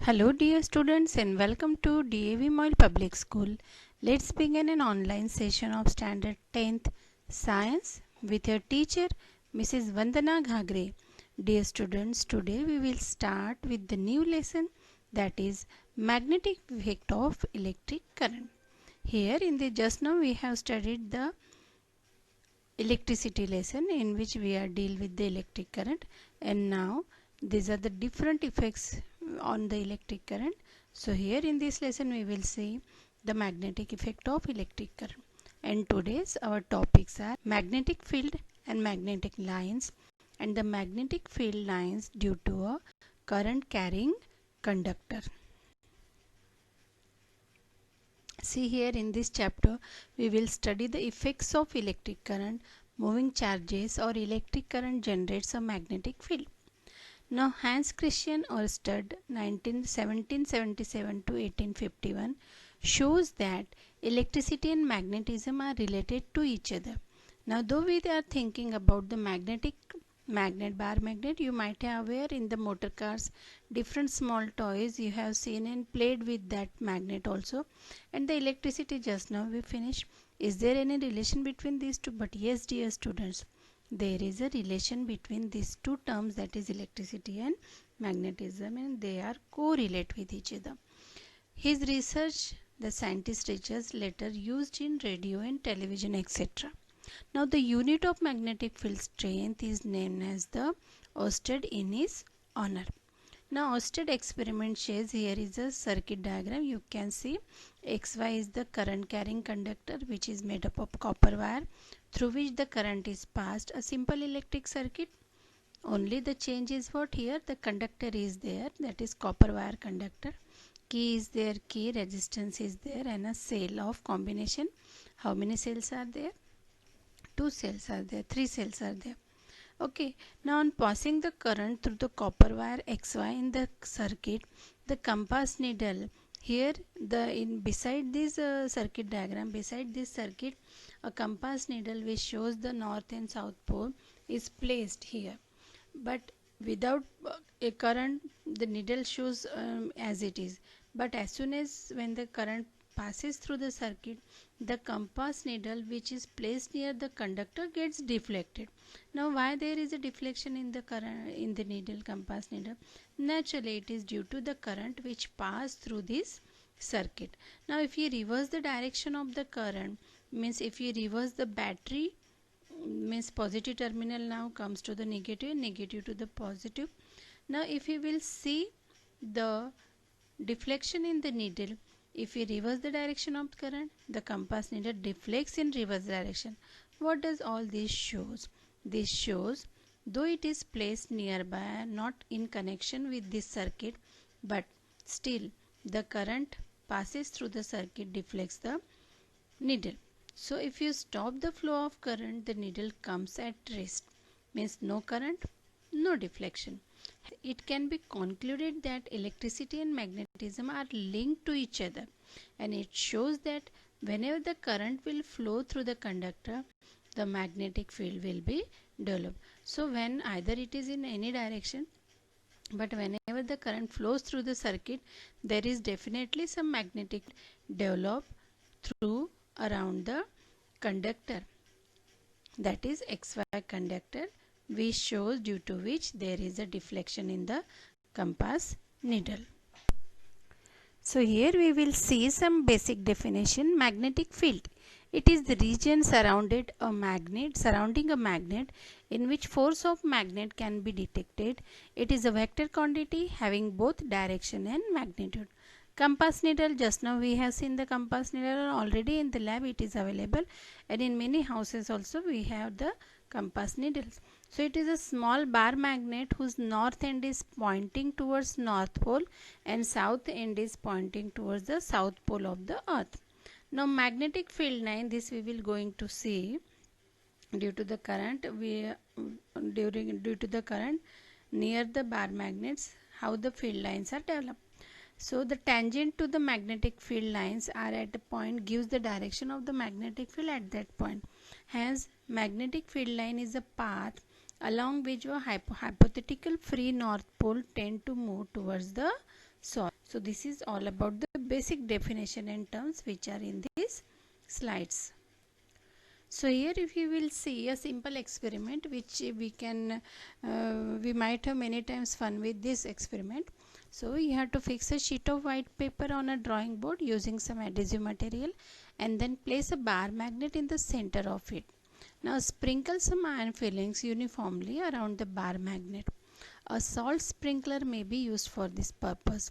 Hello dear students and welcome to DAV Moyle Public School. Let's begin an online session of Standard 10th Science with your teacher Mrs. Vandana Ghagre. Dear students, today we will start with the new lesson, that is magnetic effect of electric current. Here in the just now we have studied the electricity lesson in which we are deal with the electric current, and now these are the different effects on the electric current. So here in this lesson we will see the magnetic effect of electric current, and today's our topics are magnetic field and magnetic lines, and the magnetic field lines due to a current carrying conductor. See, here in this chapter we will study the effects of electric current, moving charges, or electric current generates a magnetic field. Now Hans Christian Ørsted 1777 to 1851 shows that electricity and magnetism are related to each other. Now though we are thinking about the magnet, bar magnet, you might have aware in the motor cars different small toys you have seen and played with that magnet also, and the electricity just now we finished. Is there any relation between these two? But yes dear students, there is a relation between these two terms, that is electricity and magnetism, and they are correlate with each other. His research the scientist research later used in radio and television etc. Now the unit of magnetic field strength is named as the Ørsted in his honor. Now Ørsted experiment shows, here is a circuit diagram. You can see XY is the current carrying conductor which is made up of copper wire through which the current is passed. A simple electric circuit, only the change is what, here the conductor is there, that is copper wire conductor. Key is there, key resistance is there, and a cell of combination. How many cells are there? 2 cells are there, 3 cells are there. Okay, now on passing the current through the copper wire XY in the circuit, the compass needle, here beside this circuit diagram, beside this circuit, a compass needle which shows the north and south pole is placed here. But without a current, the needle shows as it is. But as soon as when the current passes through the circuit, the compass needle which is placed near the conductor gets deflected. Now why there is a deflection in the current in the needle, compass needle? Naturally it is due to the current which passed through this circuit. Now if you reverse the direction of the current, means if you reverse the battery, means positive terminal now comes to the negative, negative to the positive. Now if you will see the deflection in the needle, if we reverse the direction of current, the compass needle deflects in reverse direction. What does all this shows? This shows, though it is placed nearby, not in connection with this circuit, but still the current passes through the circuit, deflects the needle. So if you stop the flow of current, the needle comes at rest, means no current, no deflection. It can be concluded that electricity and magnetism are linked to each other, and it shows that whenever the current will flow through the conductor, the magnetic field will be developed. So when either it is in any direction, but whenever the current flows through the circuit, there is definitely some magnetic developed through around the conductor, that is XY conductor, which shows due to which there is a deflection in the compass needle. So here we will see some basic definition. Magnetic field, it is the region surrounding a magnet in which force of magnet can be detected. It is a vector quantity having both direction and magnitude. Compass needle, just now we have seen the compass needle already in the lab, it is available, and in many houses also we have the compass needles. So it is a small bar magnet whose north end is pointing towards north pole and south end is pointing towards the south pole of the earth. Now magnetic field line, this we will going to see due to the current due to the current near the bar magnets, how the field lines are developed. So the tangent to the magnetic field lines are at a point gives the direction of the magnetic field at that point. Hence magnetic field line is a path along which a hypothetical free north pole tend to move towards the source. So this is all about the basic definition and terms which are in these slides. So here if you will see a simple experiment which we might have many times fun with this experiment. So you have to fix a sheet of white paper on a drawing board using some adhesive material and then place a bar magnet in the center of it. Now sprinkle some iron fillings uniformly around the bar magnet. A salt sprinkler may be used for this purpose.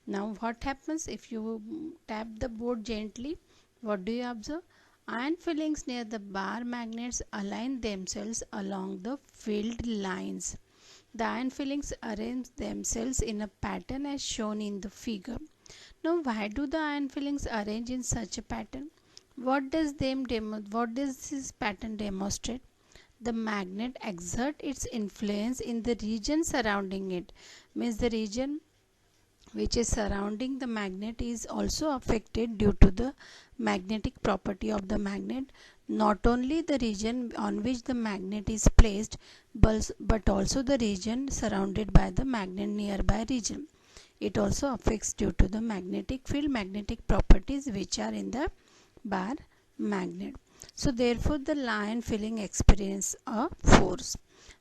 Now what happens if you tap the board gently? What do you observe? Iron fillings near the bar magnets align themselves along the filled lines. The iron fillings arrange themselves in a pattern as shown in the figure. Now why do the iron fillings arrange in such a pattern? What does this pattern demonstrate? The magnet exerts its influence in the region surrounding it. Means the region which is surrounding the magnet is also affected due to the magnetic property of the magnet. Not only the region on which the magnet is placed but also the region surrounded by the magnet nearby region. It also affects due to the magnetic field, magnetic properties which are in the bar magnet. So therefore the iron filling experience a force.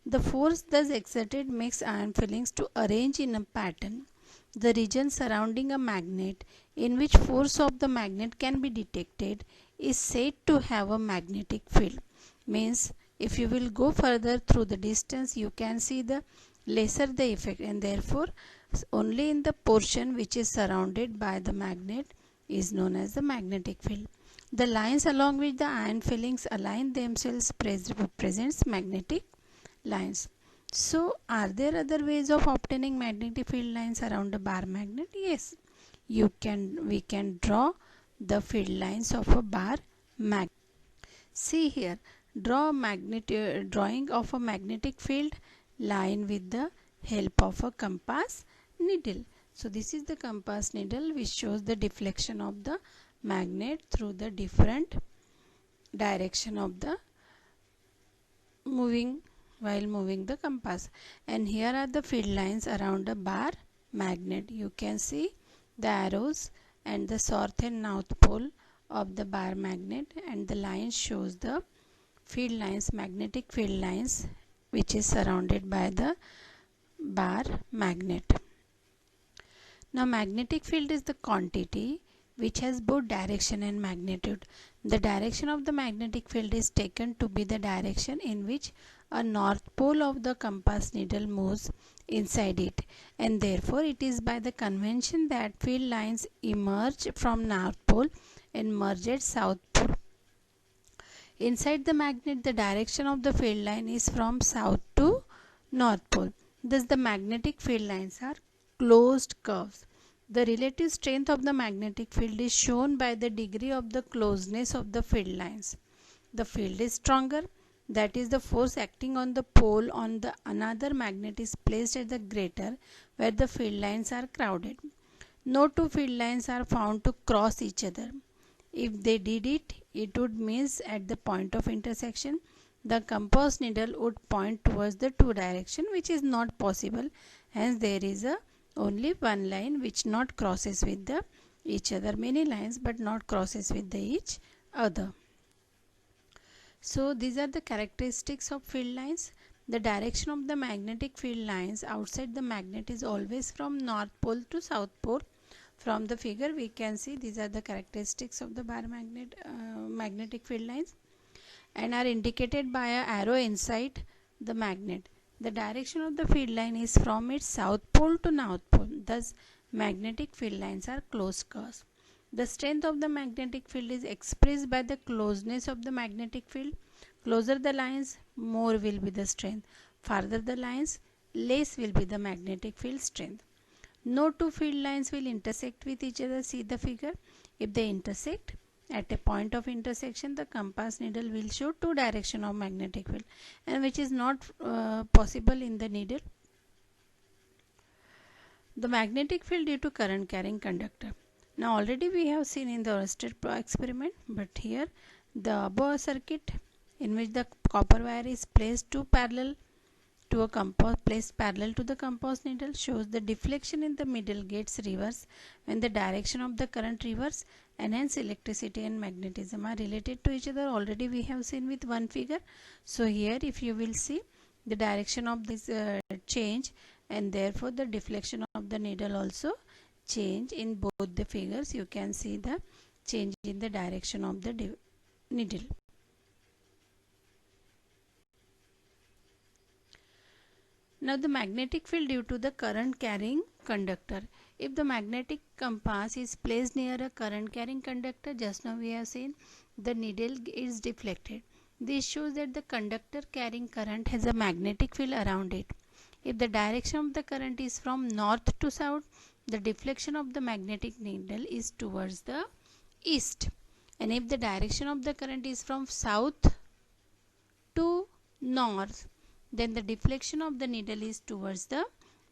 The force thus exerted makes iron fillings to arrange in a pattern. The region surrounding a magnet in which force of the magnet can be detected is said to have a magnetic field. Means if you will go further through the distance, you can see the lesser the effect, and therefore only in the portion which is surrounded by the magnet is known as the magnetic field. The lines along which the iron fillings align themselves represents magnetic lines. So are there other ways of obtaining magnetic field lines around a bar magnet? Yes, we can draw the field lines of a bar magnet. See here, drawing of a magnetic field line with the help of a compass needle. So this is the compass needle which shows the deflection of the magnet through the different direction of the while moving the compass. And here are the field lines around a bar magnet. You can see the arrows and the south and north pole of the bar magnet, and the line shows the field lines, magnetic field lines which is surrounded by the bar magnet. Now magnetic field is the quantity which has both direction and magnitude. The direction of the magnetic field is taken to be the direction in which a north pole of the compass needle moves inside it, and therefore it is by the convention that field lines emerge from north pole and merge at south pole. Inside the magnet, the direction of the field line is from south to north pole. Thus the magnetic field lines are closed curves. The relative strength of the magnetic field is shown by the degree of the closeness of the field lines. The field is stronger, that is the force acting on the pole on the another magnet is placed at the greater where the field lines are crowded. No two field lines are found to cross each other. If they did it, it would means at the point of intersection, the compass needle would point towards the two direction, which is not possible. Hence there is only one line which not crosses with the each other. Many lines but not crosses with the each other. So these are the characteristics of field lines. The direction of the magnetic field lines outside the magnet is always from north pole to south pole. From the figure we can see these are the characteristics of the bar magnet magnetic field lines, and are indicated by an arrow inside the magnet. The direction of the field line is from its south pole to north pole. Thus magnetic field lines are closed curves. The strength of the magnetic field is expressed by the closeness of the magnetic field. Closer the lines, more will be the strength. Farther the lines, less will be the magnetic field strength. No two field lines will intersect with each other. See the figure. If they intersect, at a point of intersection, the compass needle will show two direction of magnetic field, and which is not possible in the needle. The magnetic field due to current carrying conductor. Now already we have seen in the Oersted experiment, but here the above circuit in which the copper wire is placed two parallel to a compass placed parallel to the compass needle shows the deflection in the middle gets reverse when the direction of the current reverse, and hence electricity and magnetism are related to each other. Already we have seen with one figure. So here if you will see, the direction of this change, and therefore the deflection of the needle also change. In both the figures you can see the change in the direction of the needle. Now the magnetic field due to the current carrying conductor. If the magnetic compass is placed near a current carrying conductor, just now we have seen, the needle is deflected. This shows that the conductor carrying current has a magnetic field around it. If the direction of the current is from north to south, the deflection of the magnetic needle is towards the east. And if the direction of the current is from south to north, then the deflection of the needle is towards the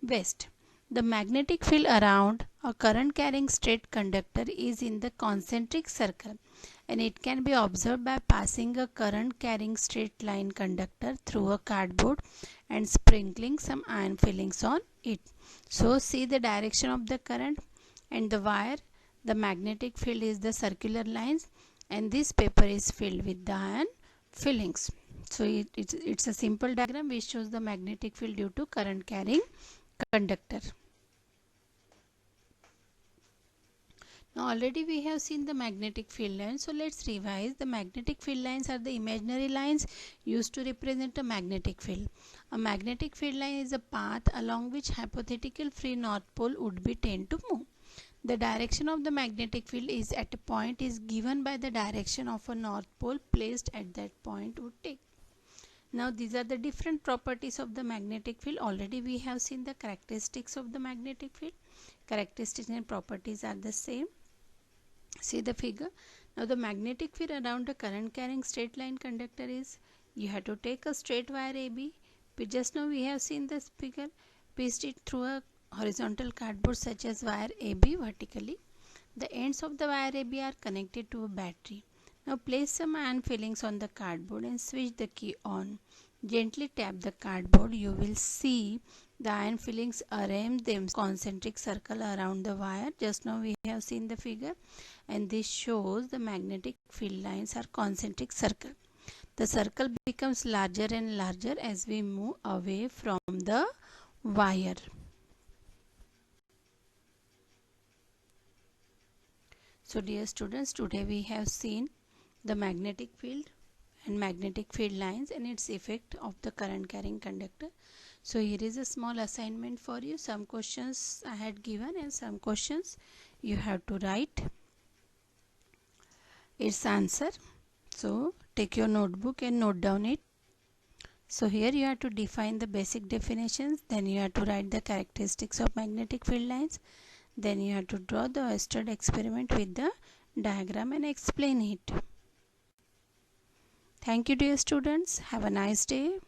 west. The magnetic field around a current carrying straight conductor is in the concentric circle, and it can be observed by passing a current carrying straight line conductor through a cardboard and sprinkling some iron fillings on it. So see the direction of the current and the wire. The magnetic field is the circular lines, and this paper is filled with the iron fillings. So it's a simple diagram which shows the magnetic field due to current carrying conductor. Now already we have seen the magnetic field lines, so let's revise. The magnetic field lines are the imaginary lines used to represent a magnetic field. A magnetic field line is a path along which hypothetical free north pole would be tend to move. The direction of the magnetic field is at a point is given by the direction of a north pole placed at that point would take. Now these are the different properties of the magnetic field. Already we have seen the characteristics of the magnetic field. Characteristics and properties are the same. See the figure. Now the magnetic field around a current carrying straight line conductor is, you have to take a straight wire AB. Just now we have seen this figure. Paste it through a horizontal cardboard such as wire AB vertically. The ends of the wire AB are connected to a battery. Now place some iron fillings on the cardboard and switch the key on. Gently tap the cardboard. You will see the iron fillings arrange them concentric circle around the wire. Just now we have seen the figure, and this shows the magnetic field lines are concentric circle. The circle becomes larger and larger as we move away from the wire. So dear students, today we have seen the magnetic field and magnetic field lines and its effect of the current carrying conductor. So here is a small assignment for you. Some questions I had given and some questions you have to write its answer. So take your notebook and note down it. So here you have to define the basic definitions, then you have to write the characteristics of magnetic field lines, then you have to draw the Oersted experiment with the diagram and explain it. Thank you dear students. Have a nice day.